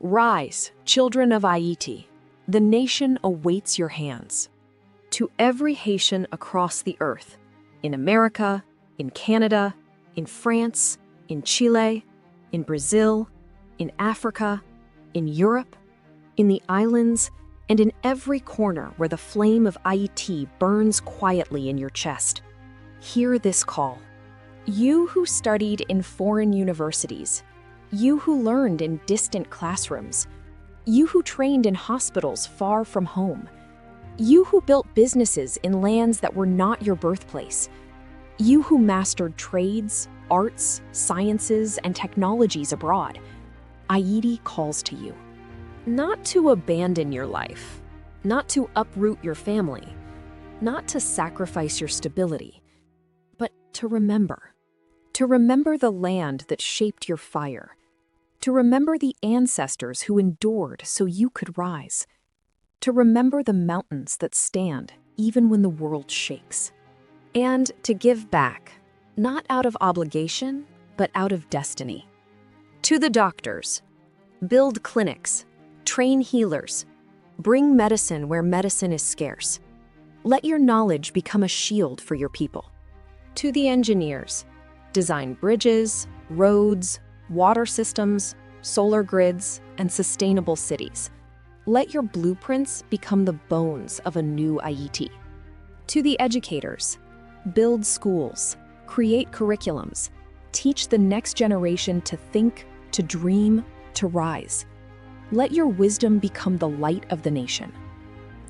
Rise, children of Ayiti. The nation awaits your hands. To every Haitian across the earth, in America, in Canada, in France, in Chile, in Brazil, in Africa, in Europe, in the islands, and in every corner where the flame of Ayiti burns quietly in your chest, hear this call. You who studied in foreign universities, you who learned in distant classrooms, you who trained in hospitals far from home, you who built businesses in lands that were not your birthplace, you who mastered trades, arts, sciences, and technologies abroad, Ayiti calls to you. Not to abandon your life, not to uproot your family, not to sacrifice your stability, but to remember. To remember the land that shaped your fire. To remember the ancestors who endured so you could rise. To remember the mountains that stand even when the world shakes. And to give back, not out of obligation, but out of destiny. To the doctors, build clinics, train healers, bring medicine where medicine is scarce. Let your knowledge become a shield for your people. To the engineers, design bridges, roads, water systems, solar grids, and sustainable cities. Let your blueprints become the bones of a new Ayiti. To the educators, build schools, create curriculums, teach the next generation to think, to dream, to rise. Let your wisdom become the light of the nation.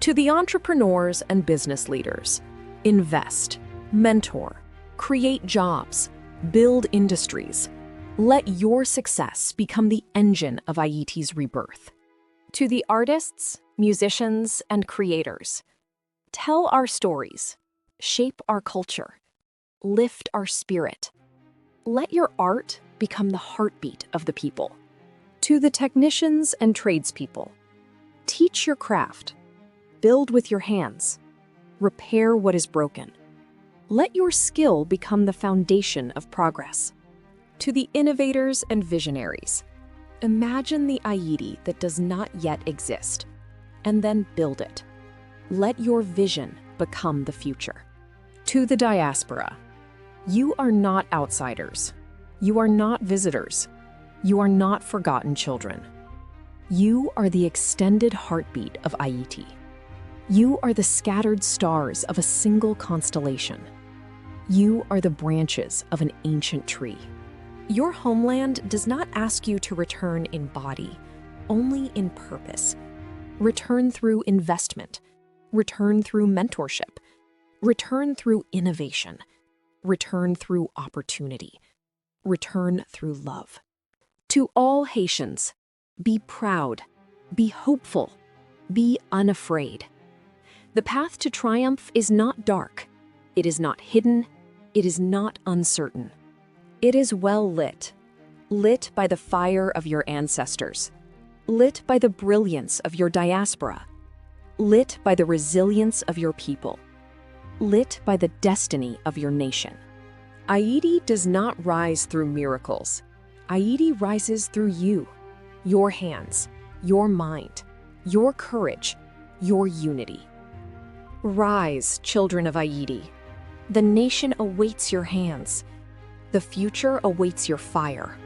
To the entrepreneurs and business leaders, invest, mentor, create jobs, build industries. Let your success become the engine of Ayiti's rebirth. To the artists, musicians, and creators, tell our stories, shape our culture, lift our spirit. Let your art become the heartbeat of the people. To the technicians and tradespeople, teach your craft, build with your hands, repair what is broken. Let your skill become the foundation of progress. To the innovators and visionaries, imagine the Ayiti that does not yet exist, and then build it. Let your vision become the future. To the diaspora, you are not outsiders. You are not visitors. You are not forgotten children. You are the extended heartbeat of Ayiti. You are the scattered stars of a single constellation. You are the branches of an ancient tree. Your homeland does not ask you to return in body, only in purpose. Return through investment. Return through mentorship. Return through innovation. Return through opportunity. Return through love. To all Haitians, be proud, be hopeful, be unafraid. The path to triumph is not dark. It is not hidden. It is not uncertain. It is well lit, lit by the fire of your ancestors, lit by the brilliance of your diaspora, lit by the resilience of your people, lit by the destiny of your nation. Ayiti does not rise through miracles. Ayiti rises through you, your hands, your mind, your courage, your unity. Rise, children of Ayiti. The nation awaits your hands. The future awaits your fire.